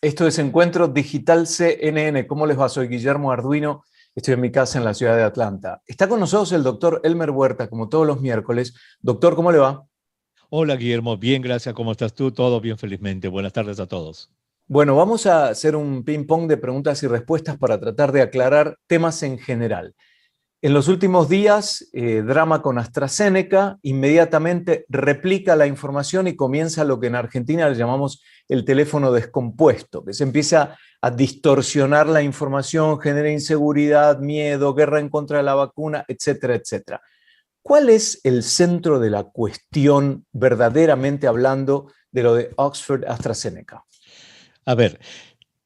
Esto es Encuentro Digital CNN. ¿Cómo les va? Soy Guillermo Arduino. Estoy en mi casa en la ciudad de Atlanta. Está con nosotros el doctor Elmer Huerta, como todos los miércoles. Doctor, ¿cómo le va? Hola Guillermo, bien, gracias. ¿Cómo estás tú? Todo bien, felizmente. Buenas tardes a todos. Bueno, vamos a hacer un ping-pong de preguntas y respuestas para tratar de aclarar temas en general. En los últimos días, drama con AstraZeneca, inmediatamente replica la información y comienza lo que en Argentina le llamamos el teléfono descompuesto, que se empieza a distorsionar la información, genera inseguridad, miedo, guerra en contra de la vacuna, etcétera, etcétera. ¿Cuál es el centro de la cuestión, verdaderamente hablando, de lo de Oxford AstraZeneca? A ver,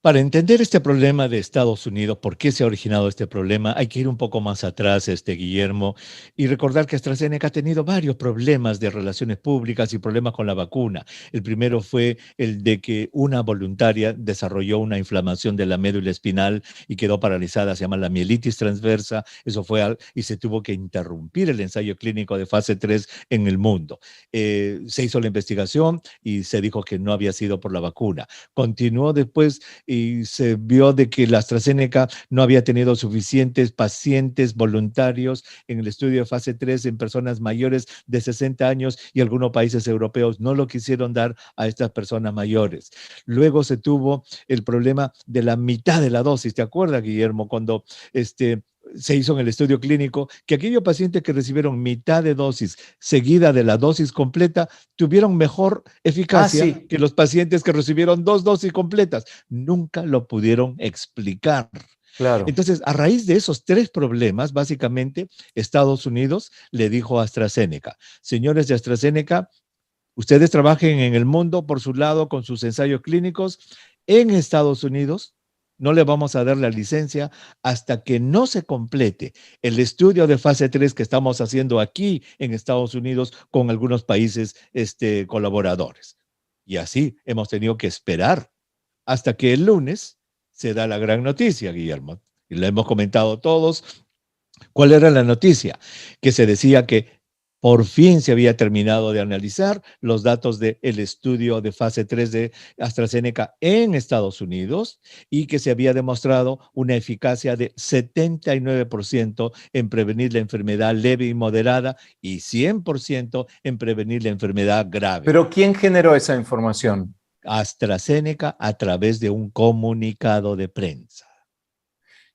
para entender este problema de Estados Unidos, por qué se ha originado este problema, hay que ir un poco más atrás, Guillermo, y recordar que AstraZeneca ha tenido varios problemas de relaciones públicas y problemas con la vacuna. El primero fue el de que una voluntaria desarrolló una inflamación de la médula espinal y quedó paralizada, se llama la mielitis transversa. Eso fue y se tuvo que interrumpir el ensayo clínico de fase 3 en el mundo. Se hizo la investigación y se dijo que no había sido por la vacuna. Continuó después y se vio de que la AstraZeneca no había tenido suficientes pacientes voluntarios en el estudio de fase 3 en personas mayores de 60 años y algunos países europeos no lo quisieron dar a estas personas mayores. Luego se tuvo el problema de la mitad de la dosis. ¿Te acuerdas, Guillermo, cuando se hizo en el estudio clínico que aquellos pacientes que recibieron mitad de dosis seguida de la dosis completa tuvieron mejor Ah, eficacia sí, que los pacientes que recibieron dos dosis completas? Nunca lo pudieron explicar. claro. Entonces, a raíz de esos tres problemas, básicamente, Estados Unidos le dijo a AstraZeneca: señores de AstraZeneca, ustedes trabajen en el mundo por su lado con sus ensayos clínicos en Estados Unidos. No le vamos a dar la licencia hasta que no se complete el estudio de fase 3 que estamos haciendo aquí en Estados Unidos con algunos países colaboradores. Y así hemos tenido que esperar hasta que el lunes se da la gran noticia, Guillermo. Y lo hemos comentado todos. ¿Cuál era la noticia? Que se decía que por fin se había terminado de analizar los datos del estudio de fase 3 de AstraZeneca en Estados Unidos y que se había demostrado una eficacia de 79% en prevenir la enfermedad leve y moderada y 100% en prevenir la enfermedad grave. Pero ¿quién generó esa información? AstraZeneca a través de un comunicado de prensa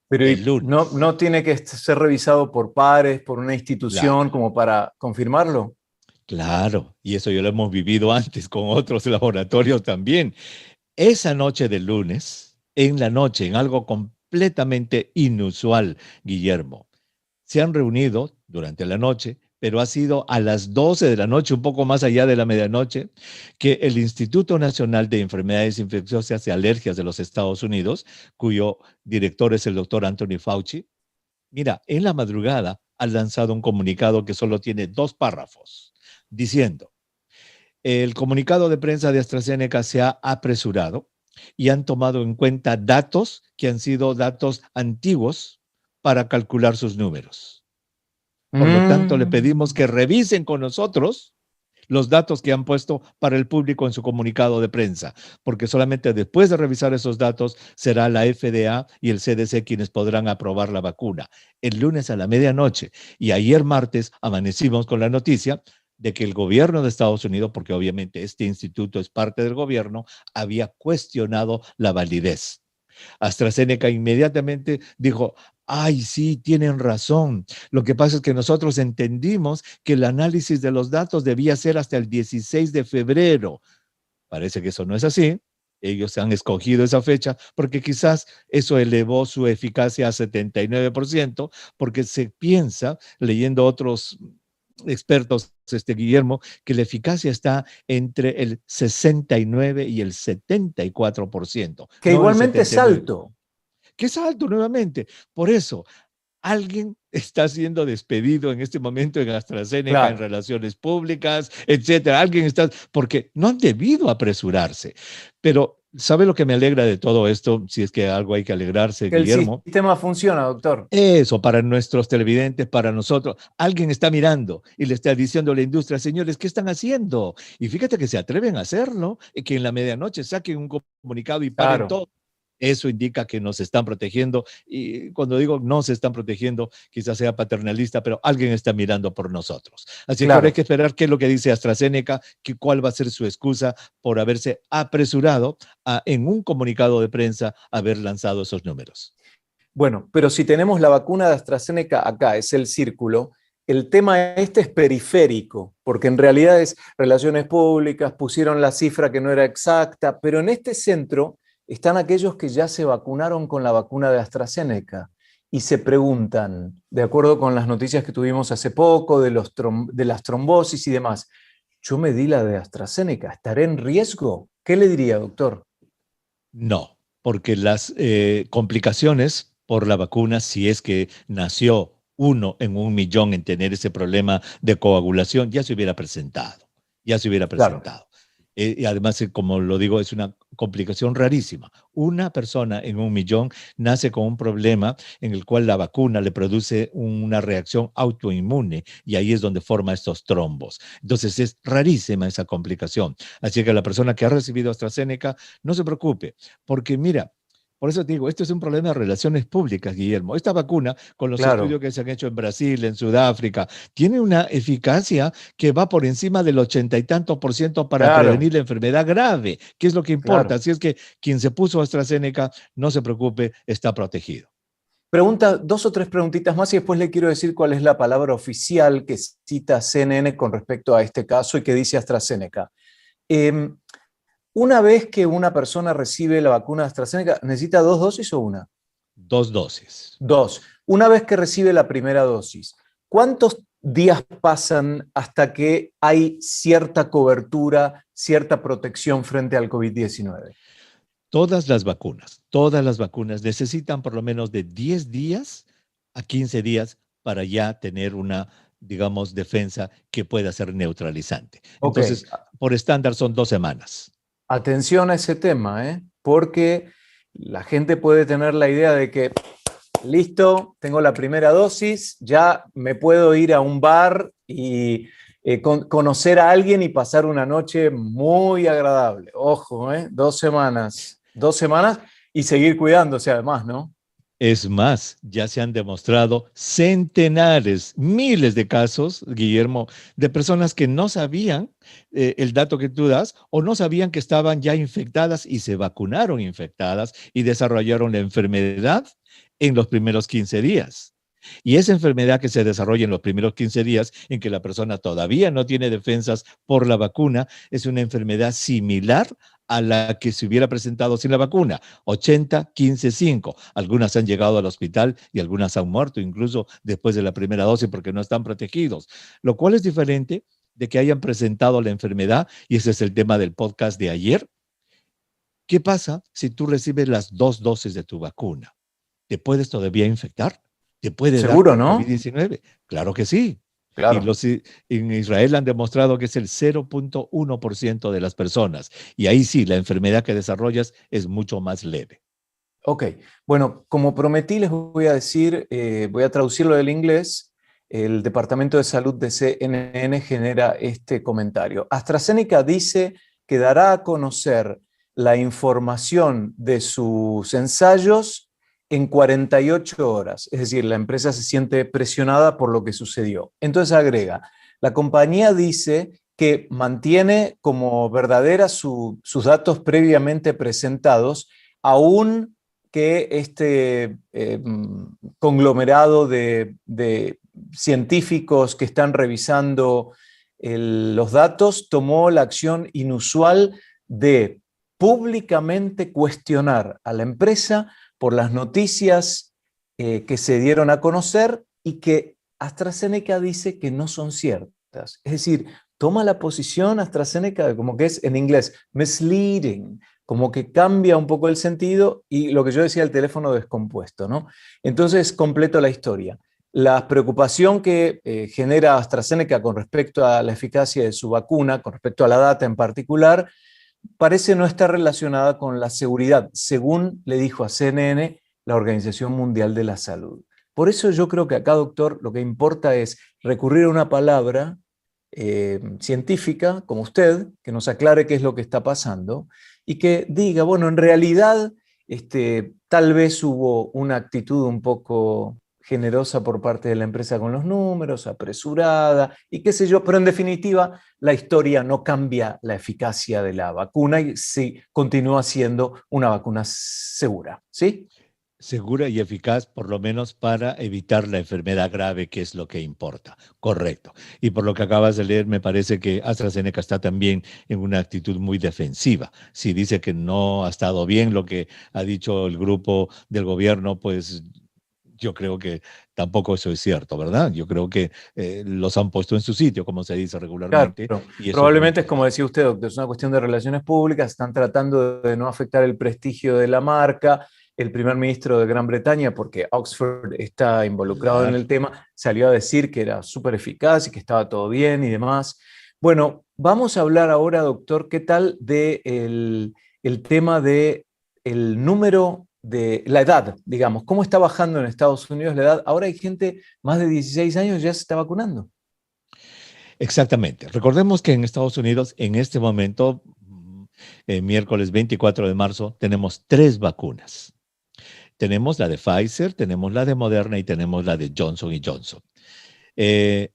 Pero el no, lunes. no tiene que ser revisado por pares, por una Claro. institución, como para confirmarlo. Claro, y eso ya lo hemos vivido antes con otros laboratorios también. Esa noche del lunes, en la noche, en algo completamente inusual, Guillermo, se han reunido durante la noche, pero ha sido a las 12 de la noche, un poco más allá de la medianoche, que el Instituto Nacional de Enfermedades Infecciosas y Alergias de los Estados Unidos, cuyo director es el doctor Anthony Fauci, mira, en la madrugada ha lanzado un comunicado que solo tiene dos párrafos, diciendo: el comunicado de prensa de AstraZeneca se ha apresurado y han tomado en cuenta datos que han sido datos antiguos para calcular sus números. Por lo tanto, le pedimos Mm. que revisen con nosotros los datos que han puesto para el público en su comunicado de prensa, porque solamente después de revisar esos datos será la FDA y el CDC quienes podrán aprobar la vacuna. El lunes a la medianoche y ayer martes amanecimos con la noticia de que el gobierno de Estados Unidos, porque obviamente este instituto es parte del gobierno, había cuestionado la validez. AstraZeneca inmediatamente dijo: ay, sí, tienen razón. Lo que pasa es que nosotros entendimos que el análisis de los datos debía ser hasta el 16 de febrero. Parece que eso no es así. Ellos han escogido esa fecha porque quizás eso elevó su eficacia a 79%, porque se piensa, leyendo otros expertos, Guillermo, que la eficacia está entre el 69 y el 74%, Que no el igualmente es 79, alto. que es alto nuevamente. Por eso, alguien está siendo despedido en este momento en AstraZeneca, en Claro. relaciones públicas, etcétera. Alguien está, porque no han debido apresurarse. Pero ¿Sabe lo que me alegra de todo esto? Si es que algo hay que alegrarse, Que el Guillermo. sistema funciona, doctor. Eso, para nuestros televidentes, para nosotros. Alguien está mirando y le está diciendo a la industria, señores, ¿qué están haciendo? Y fíjate que se atreven a hacerlo, y que en la medianoche saquen un comunicado y paren Claro, todo. Eso indica que nos están protegiendo. Y cuando digo no se están protegiendo, quizás sea paternalista, pero alguien está mirando por nosotros. Así que ahora hay claro. que esperar qué es lo que dice AstraZeneca, cuál va a ser su excusa por haberse apresurado en un comunicado de prensa, haber lanzado esos números. Bueno, pero si tenemos la vacuna de AstraZeneca acá, es el círculo, el tema este es periférico, porque en realidad es relaciones públicas, pusieron la cifra que no era exacta, pero en este centro están aquellos que ya se vacunaron con la vacuna de AstraZeneca y se preguntan, de acuerdo con las noticias que tuvimos hace poco, de las trombosis y demás, yo me di la de AstraZeneca, ¿estaré en riesgo? ¿Qué le diría, doctor? No, porque las complicaciones por la vacuna, si es que nació uno en 1 millón en tener ese problema de coagulación, ya se hubiera presentado, ya se hubiera Claro. presentado. Y además, como lo digo, es una complicación rarísima. Una persona en 1 millón nace con un problema en el cual la vacuna le produce una reacción autoinmune y ahí es donde forma estos trombos. Entonces es rarísima esa complicación. Así que la persona que ha recibido AstraZeneca, no se preocupe, porque mira, por eso te digo, esto es un problema de relaciones públicas, Guillermo. Esta vacuna, con los Claro, estudios que se han hecho en Brasil, en Sudáfrica, tiene una eficacia que va por encima del 80 y tanto% para claro, prevenir la enfermedad grave, que es lo que importa. claro. Así es que quien se puso AstraZeneca, no se preocupe, está protegido. Pregunta, dos o tres preguntitas más y después le quiero decir cuál es la palabra oficial que cita CNN con respecto a este caso y que dice AstraZeneca. Eh, una vez que una persona recibe la vacuna de AstraZeneca, ¿necesita dos dosis o una? 2 dosis. Dos. Una vez que recibe la primera dosis, ¿cuántos días pasan hasta que hay cierta cobertura, cierta protección frente al COVID-19? Todas las vacunas necesitan por lo menos de 10 días a 15 días para ya tener una, digamos, defensa que pueda ser neutralizante. Ok, Entonces, por estándar son 2 semanas. atención a ese tema, ¿eh? Porque la gente puede tener la idea de que listo, tengo la primera dosis, ya me puedo ir a un bar y conocer a alguien y pasar una noche muy agradable. Ojo, 2 semanas y seguir cuidándose además, ¿no? Es más, ya se han demostrado centenares, miles de casos, Guillermo, de personas que no sabían el dato que tú das o no sabían que estaban ya infectadas y se vacunaron infectadas y desarrollaron la enfermedad en los primeros 15 días. Y esa enfermedad que se desarrolla en los primeros 15 días, en que la persona todavía no tiene defensas por la vacuna, es una enfermedad similar a la que se hubiera presentado sin la vacuna, 80-15-5. Algunas han llegado al hospital y algunas han muerto incluso después de la primera dosis porque no están protegidos, lo cual es diferente de que hayan presentado la enfermedad, y ese es el tema del podcast de ayer. ¿Qué pasa si tú recibes las 2 dosis de tu vacuna? ¿Te puedes todavía infectar? ¿Te puede dar Seguro, ¿no? COVID-19? Claro que sí. Y Claro. en Israel han demostrado que es el 0,1% de las personas. Y ahí sí, la enfermedad que desarrollas es mucho más leve. Ok, bueno, como prometí, les voy a decir, voy a traducirlo del inglés. El Departamento de Salud de CNN genera este comentario. AstraZeneca dice que dará a conocer la información de sus ensayos en 48 horas. Es decir, la empresa se siente presionada por lo que sucedió. Entonces agrega, la compañía dice que mantiene como verdaderas sus datos previamente presentados, aún que este conglomerado de científicos que están revisando los datos tomó la acción inusual de públicamente cuestionar a la empresa por las noticias que se dieron a conocer y que AstraZeneca dice que no son ciertas. Es decir, toma la posición AstraZeneca como que es en inglés misleading, como que cambia un poco el sentido y lo que yo decía, el teléfono descompuesto, ¿no? Entonces, completo la historia. La preocupación que genera AstraZeneca con respecto a la eficacia de su vacuna, con respecto a la data en particular, parece no estar relacionada con la seguridad, según le dijo a CNN la Organización Mundial de la Salud. Por eso yo creo que acá, doctor, lo que importa es recurrir a una palabra científica, como usted, que nos aclare qué es lo que está pasando y que diga, bueno, en realidad tal vez hubo una actitud un poco generosa por parte de la empresa con los números, apresurada y qué sé yo, pero en definitiva la historia no cambia la eficacia de la vacuna y sí continúa siendo una vacuna segura, ¿sí? Segura y eficaz, por lo menos para evitar la enfermedad grave, que es lo que importa. Correcto. Y por lo que acabas de leer, me parece que AstraZeneca está también en una actitud muy defensiva. Si dice que no ha estado bien lo que ha dicho el grupo del gobierno, pues yo creo que tampoco eso es cierto, ¿verdad? Yo creo que los han puesto en su sitio, como se dice Claro, regularmente, y eso es muy probablemente es como positivo. decía usted, doctor, es una cuestión de relaciones públicas, están tratando de no afectar el prestigio de la marca. El primer ministro de Gran Bretaña, porque Oxford está involucrado en Claro. el tema, salió a decir que era súper eficaz y que estaba todo bien y demás. Bueno, vamos a hablar ahora, doctor, ¿qué tal de el tema de el número de la edad, digamos? ¿Cómo está bajando en Estados Unidos la edad? Ahora hay gente más de 16 años ya se está vacunando. Exactamente. Recordemos que en Estados Unidos, en este momento, miércoles 24 de marzo, tenemos 3 vacunas. Tenemos la de Pfizer, tenemos la de Moderna y tenemos la de Johnson y Johnson.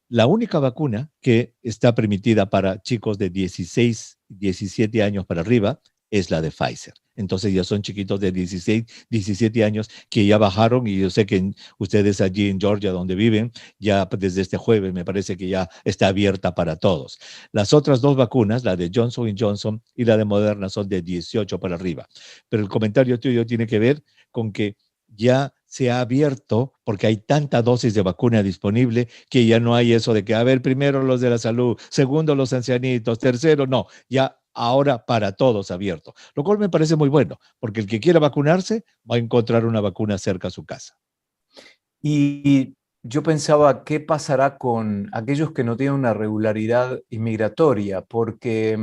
La única vacuna que está permitida para chicos de 16, 17 años para arriba es la de Pfizer. Entonces ya son chiquitos de 16, 17 años que ya bajaron y yo sé que ustedes allí en Georgia donde viven, ya desde este jueves me parece que ya está abierta para todos. Las otras 2 vacunas, la de Johnson Johnson y la de Moderna, son de 18 para arriba. Pero el comentario tuyo tiene que ver con que ya se ha abierto porque hay tanta dosis de vacuna disponible que ya no hay eso de que, a ver, primero los de la salud, segundo los ancianitos, tercero, no, ya ahora para todos abierto, lo cual me parece muy bueno, porque el que quiera vacunarse va a encontrar una vacuna cerca a su casa. Y yo pensaba, ¿qué pasará con aquellos que no tienen una regularidad inmigratoria? Porque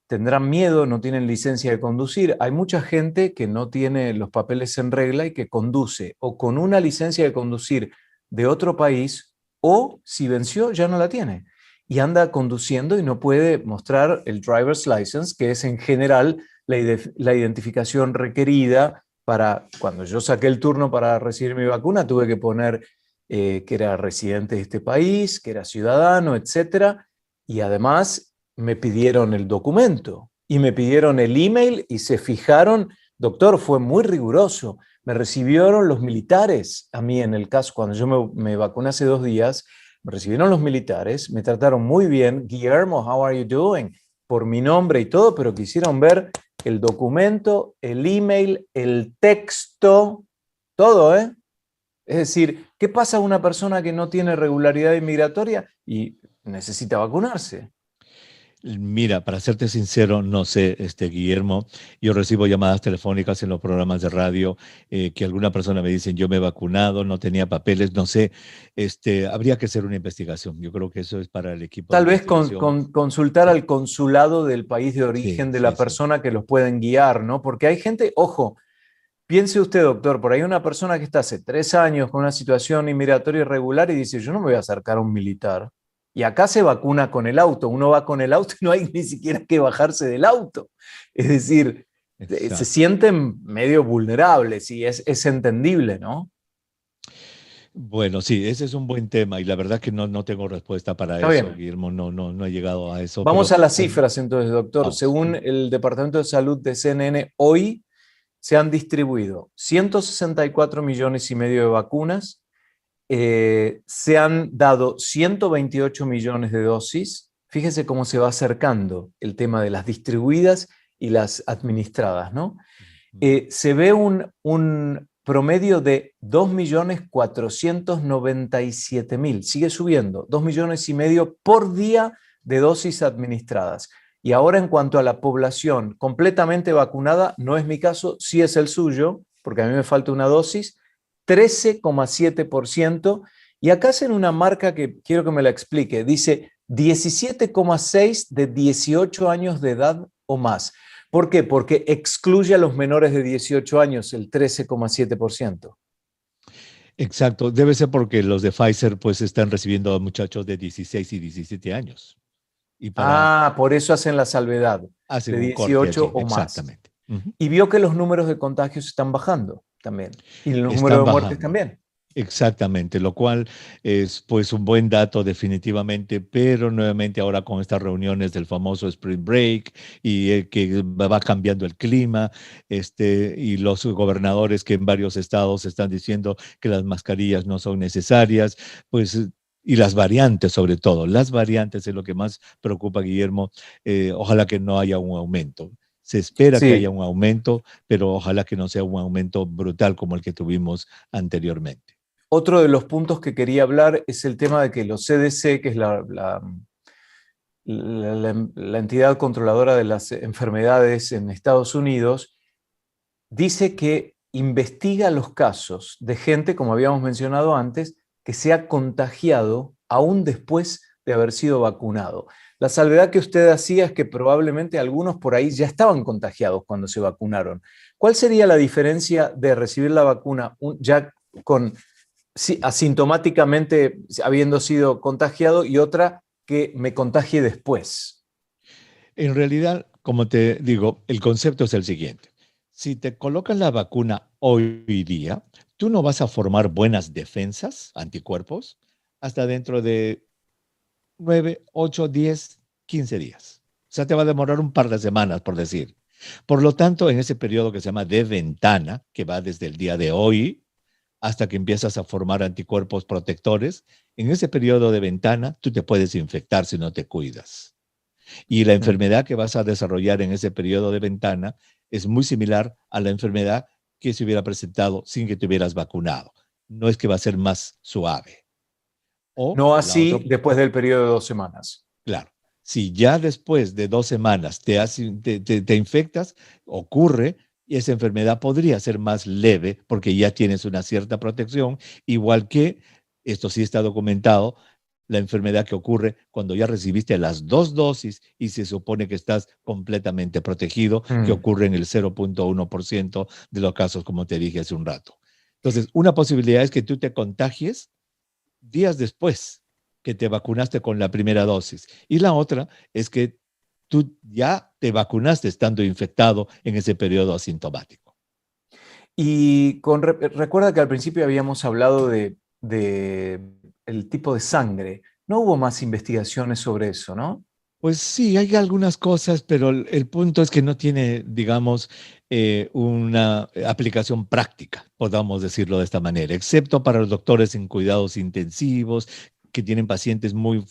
tendrán miedo, no tienen licencia de conducir. Hay mucha gente que no tiene los papeles en regla y que conduce o con una licencia de conducir de otro país o si venció ya no la tiene y anda conduciendo y no puede mostrar el driver's license, que es en general la identificación requerida para cuando yo saqué el turno para recibir mi vacuna, tuve que poner que era residente de este país, que era ciudadano, etcétera, y además me pidieron el documento y me pidieron el email y se fijaron, doctor, fue muy riguroso. Me recibieron los militares, a mí en el caso, cuando yo me vacuné hace 2 días, me recibieron los militares, me trataron muy bien. Guillermo, how are you doing? Por mi nombre y todo, pero quisieron ver el documento, el email, el texto, todo, ¿eh? Es decir, ¿qué pasa a una persona que no tiene regularidad inmigratoria y necesita vacunarse? Mira, para serte sincero, no sé, Guillermo, yo recibo llamadas telefónicas en los programas de radio que alguna persona me dice, yo me he vacunado, no tenía papeles, no sé, habría que hacer una investigación. Yo creo que eso es para el equipo de Tal vez investigación. consultar Sí, al consulado del país de sí, origen de sí, la sí. persona que los pueden guiar, ¿no? Porque hay gente, ojo, piense usted, doctor, por ahí una persona que está hace 3 años con una situación inmigratoria irregular y dice, yo no me voy a acercar a un militar. Y acá se vacuna con el auto, uno va con el auto y no hay ni siquiera que bajarse del auto. Es decir, se Exacto. sienten medio vulnerables y es entendible, ¿no? Bueno, sí, ese es un buen tema y la verdad que no tengo respuesta para Está eso, bien. Guillermo, no he llegado a eso, Vamos pero a las cifras entonces, doctor. vamos. Según el Departamento de Salud de CNN, hoy se han distribuido 164 millones y medio de vacunas, se han dado 128 millones de dosis. Fíjese cómo se va acercando el tema de las distribuidas y las administradas, ¿no? Se ve un promedio de 2.497.000, sigue subiendo, 2,5 millones por día de dosis administradas. Y ahora en cuanto a la población completamente vacunada, no es mi caso, sí es el suyo, porque a mí me falta una dosis, 13,7%. Y acá hacen una marca que quiero que me la explique. Dice 17,6 de 18 años de edad o más. ¿Por qué? Porque excluye a los menores de 18 años, el 13,7%. Exacto, debe ser porque los de Pfizer pues están recibiendo a muchachos de 16 y 17 años y para Ah, por eso hacen la salvedad hacen de un corte 18 allí, o más. exactamente. Ujú. Y vio que los números de contagios están bajando también. Y los números Están de muertes bajando. también. Exactamente, lo cual es pues un buen dato definitivamente, pero nuevamente ahora con estas reuniones del famoso Spring Break y que va cambiando el clima, y los gobernadores que en varios estados están diciendo que las mascarillas no son necesarias, pues y las variantes sobre todo, las variantes es lo que más preocupa, Guillermo. Ojalá que no haya un aumento. Se espera que haya Sí, un aumento, pero ojalá que no sea un aumento brutal como el que tuvimos anteriormente. otro de los puntos que quería hablar es el tema de que los CDC, que es la entidad controladora de las enfermedades en Estados Unidos, dice que investiga los casos de gente, como habíamos mencionado antes, que se ha contagiado aún después de haber sido vacunado. La salvedad que usted hacía es que probablemente algunos por ahí ya estaban contagiados cuando se vacunaron. ¿Cuál sería la diferencia de recibir la vacuna ya con asintomáticamente habiendo sido contagiado y otra que me contagie después? En realidad, como te digo, el concepto es el siguiente. Si te colocan la vacuna hoy día, tú no vas a formar buenas defensas, anticuerpos, hasta dentro de 9, 8, 10, 15 días. O sea, te va a demorar un par de semanas, por decir. Por lo tanto, en ese periodo que se llama de ventana, que va desde el día de hoy hasta que empiezas a formar anticuerpos protectores, en ese periodo de ventana tú te puedes infectar si no te cuidas. Y la Mm. enfermedad que vas a desarrollar en ese periodo de ventana es muy similar a la enfermedad que se hubiera presentado sin que te hubieras vacunado. No es que va a ser más suave. O No la otra, así después del periodo de 2 semanas. claro, si ya después de 2 semanas te infectas, ocurre y esa enfermedad podría ser más leve porque ya tienes una cierta protección, igual que, esto sí está documentado, la enfermedad que ocurre cuando ya recibiste las dos dosis y se supone que estás completamente protegido, que Mm. ocurre en el 0,1% de los casos, como te dije hace un rato. Entonces, una posibilidad es que tú te contagies días después que te vacunaste con la primera dosis. Y la otra es que tú ya te vacunaste estando infectado en ese periodo asintomático. Y recuerda que al principio habíamos hablado de el tipo de sangre. No hubo más investigaciones sobre eso, ¿no? Pues sí, hay algunas cosas, pero el punto es que no tiene, digamos, una aplicación práctica, podamos decirlo de esta manera, excepto para los doctores en cuidados intensivos, que tienen pacientes muy,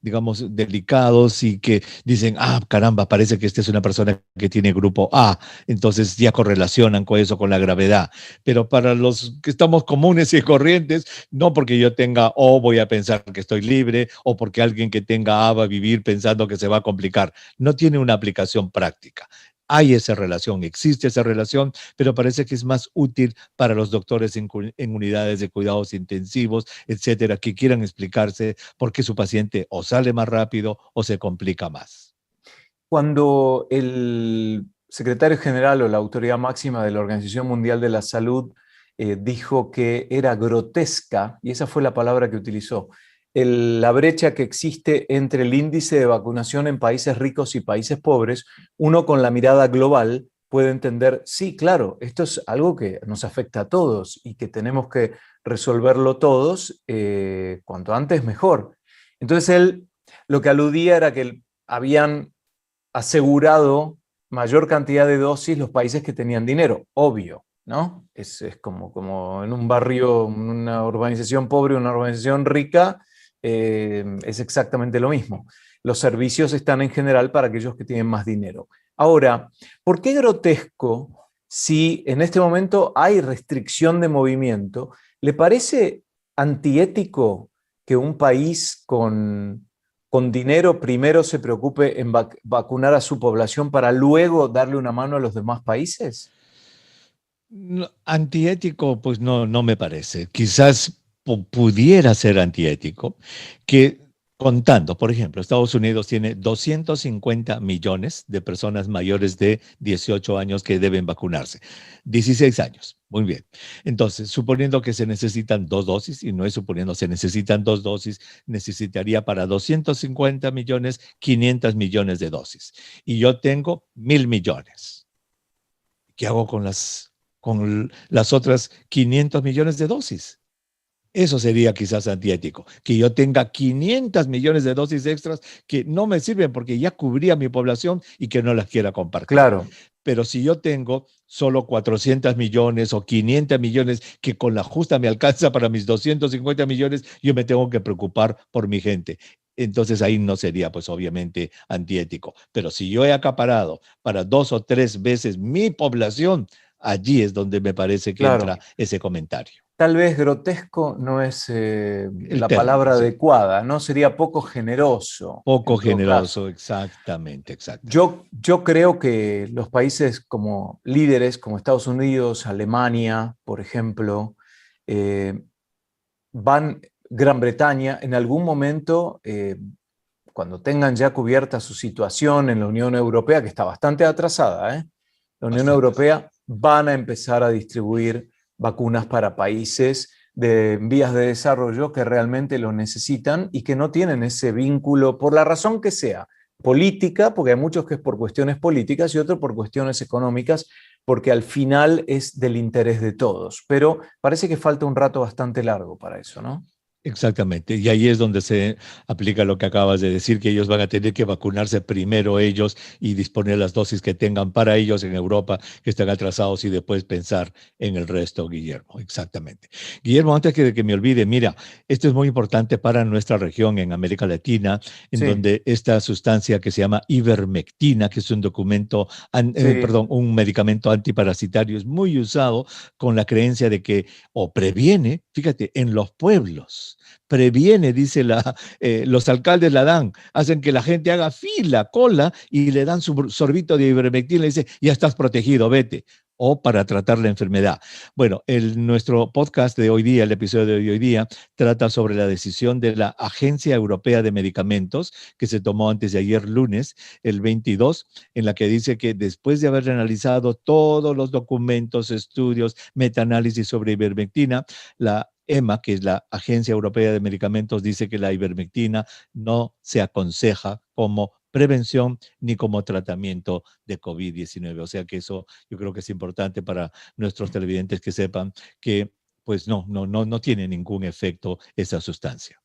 digamos, delicados y que dicen, ah, caramba, parece que esta es una persona que tiene grupo A, entonces ya correlacionan con eso, con la gravedad. Pero para los que estamos comunes y corrientes, no porque yo tenga O voy a pensar que estoy libre o porque alguien que tenga A va a vivir pensando que se va a complicar. No tiene una aplicación práctica. Hay esa relación, existe esa relación, pero parece que es más útil para los doctores en unidades de cuidados intensivos, etcétera, que quieran explicarse por qué su paciente o sale más rápido o se complica más. Cuando el secretario general o la autoridad máxima de la Organización Mundial de la Salud dijo que era grotesca, y esa fue la palabra que utilizó, la brecha que existe entre el índice de vacunación en países ricos y países pobres, uno con la mirada global puede entender, sí, claro, esto es algo que nos afecta a todos y que tenemos que resolverlo todos cuanto antes mejor. Entonces él lo que aludía era que habían asegurado mayor cantidad de dosis los países que tenían dinero, obvio, ¿no? Es como en un barrio, una urbanización pobre, una urbanización rica, es exactamente lo mismo. Los servicios están en general para aquellos que tienen más dinero. Ahora, ¿por qué grotesco si en este momento hay restricción de movimiento? ¿Le parece antiético que un país con dinero primero se preocupe en vacunar a su población para luego darle una mano a los demás países? Antiético, pues no, no me parece. Quizás pudiera ser antiético, que Contando, por ejemplo, Estados Unidos tiene 250 millones de personas mayores de 18 años que deben vacunarse. 16 años, muy bien. Entonces, suponiendo que se necesitan dos dosis, y no es suponiendo, se necesitan dos dosis, necesitaría para 250 millones, 500 millones de dosis. Y yo tengo 1.000 millones. ¿Qué hago con las otras 500 millones de dosis? Eso sería quizás antiético, que yo tenga 500 millones de dosis extras que no me sirven porque ya cubría mi población y que no las quiera compartir. Claro, Pero si yo tengo solo 400 millones o 500 millones que con la justa me alcanza para mis 250 millones, yo me tengo que preocupar por mi gente. Entonces ahí no sería pues obviamente antiético. Pero si yo he acaparado para 2 o 3 veces mi población, allí es donde me parece que claro. entra ese comentario. Tal vez grotesco no es El la término, palabra sí. adecuada, ¿no? Sería poco generoso Poco en todo generoso, caso. exactamente, exactamente. Yo creo que los países como líderes, como Estados Unidos, Alemania, por ejemplo, eh, Gran Bretaña, en algún momento, cuando tengan ya cubierta su situación en la Unión Europea, que está bastante atrasada, la Unión Bastantes. Europea van a empezar a distribuir vacunas para países de vías de desarrollo que realmente lo necesitan y que no tienen ese vínculo, por la razón que sea, política, porque hay muchos que es por cuestiones políticas y otros por cuestiones económicas, porque al final es del interés de todos. Pero parece que falta un rato bastante largo para eso, ¿no? Exactamente, y ahí es donde se aplica lo que acabas de decir, que ellos van a tener que vacunarse primero ellos y disponer las dosis que tengan para ellos en Europa, que están atrasados, y después pensar en el resto, Guillermo. Exactamente. Guillermo, antes de que me olvide, mira, esto es muy importante para nuestra región en América Latina, en Sí, donde esta sustancia que se llama ivermectina, que es un sí. un medicamento antiparasitario, es muy usado con la creencia de que o previene, fíjate, en los pueblos previene, dice los alcaldes la dan, hacen que la gente haga fila, cola, y le dan su sorbito de ivermectina y le dice, ya estás protegido, vete. O para tratar la enfermedad. Bueno, nuestro podcast de hoy día, el episodio de hoy día, trata sobre la decisión de la Agencia Europea de Medicamentos, que se tomó antes de ayer lunes, el 22, en la que dice que después de haber analizado todos los documentos, estudios, metaanálisis sobre ivermectina, la EMA, que es la Agencia Europea de Medicamentos, dice que la ivermectina no se aconseja como prevención ni como tratamiento de COVID-19. O sea que eso yo creo que es importante para nuestros televidentes que sepan que pues no tiene ningún efecto esa sustancia.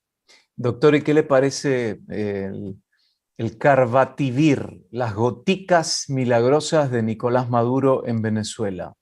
Doctor, ¿y qué le parece el Carbativir, las goticas milagrosas de Nicolás Maduro en Venezuela?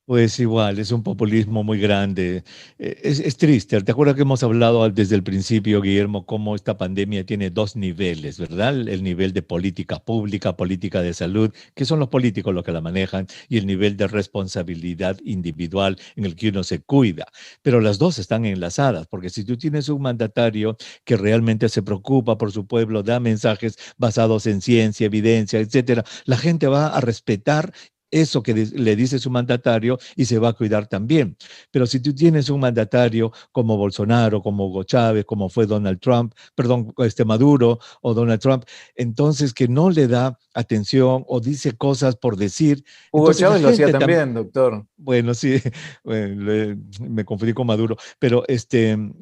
Pues igual, es un populismo muy grande. Es triste. ¿Te acuerdas que hemos hablado desde el principio, Guillermo, cómo esta pandemia tiene dos niveles, ¿verdad? El nivel de política pública, política de salud, que son los políticos los que la manejan, y el nivel de responsabilidad individual en el que uno se cuida. Pero las dos están enlazadas, porque si tú tienes un mandatario que realmente se preocupa por su pueblo, da mensajes basados en ciencia, evidencia, etcétera, la gente va a respetar eso que le dice su mandatario y se va a cuidar también. Pero si tú tienes un mandatario como Bolsonaro, como Hugo Chávez, como fue Donald Trump, perdón, Maduro o Donald Trump, entonces que no le da atención o dice cosas por decir, Hugo entonces la Chávez lo hacía gente también. también, doctor. Bueno, sí, bueno, me confundí con Maduro, pero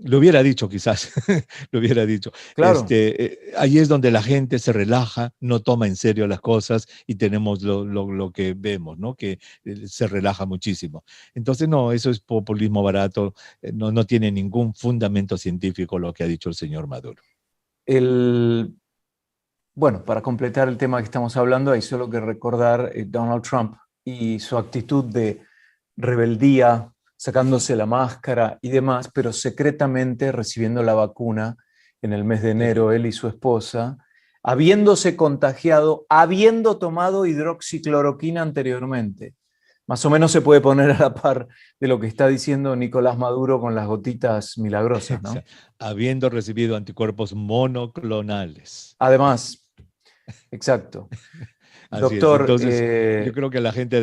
lo hubiera dicho quizás, lo hubiera dicho. Claro, Ahí es donde la gente se relaja, no toma en serio las cosas y tenemos lo que vemos, ¿no? Que se relaja muchísimo. Entonces, no, eso es populismo barato, no tiene ningún fundamento científico lo que ha dicho el señor Maduro. el, bueno, para completar el tema que estamos hablando, hay solo que recordar Donald Trump y su actitud de rebeldía, sacándose la máscara y demás, pero secretamente recibiendo la vacuna en el mes de enero, Terrible. él y su esposa, habiéndose contagiado, habiendo tomado hidroxicloroquina anteriormente. Más o menos se puede poner a la par de lo que está diciendo Nicolás Maduro con las gotitas milagrosas, ¿no? Habiendo recibido anticuerpos monoclonales. Además, exacto. Así es. Doctor, Entonces, yo creo que la gente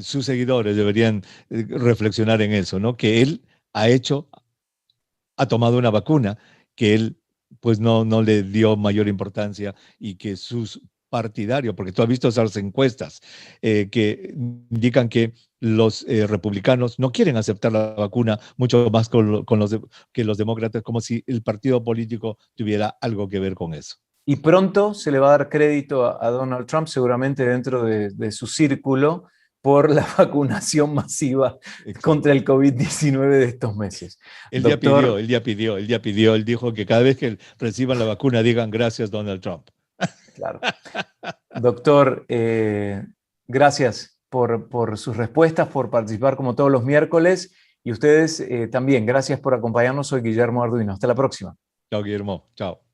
sus seguidores deberían reflexionar en eso, ¿no? Que él ha tomado una vacuna que él pues no le dio mayor importancia y que sus partidarios, porque tú has visto esas encuestas que indican que los republicanos no quieren aceptar la vacuna, mucho más que los demócratas, como si el partido político tuviera algo que ver con eso. Y pronto se le va a dar crédito a Donald Trump, seguramente dentro de su círculo, por la vacunación masiva Exacto. contra el COVID-19 de estos meses. Doctor, Él dijo que cada vez que reciban la vacuna digan gracias Donald Trump. claro. Doctor, gracias por sus respuestas, por participar como todos los miércoles. Y ustedes también, gracias por acompañarnos. Soy Guillermo Arduino. Hasta la próxima. Chao, Guillermo. Chao.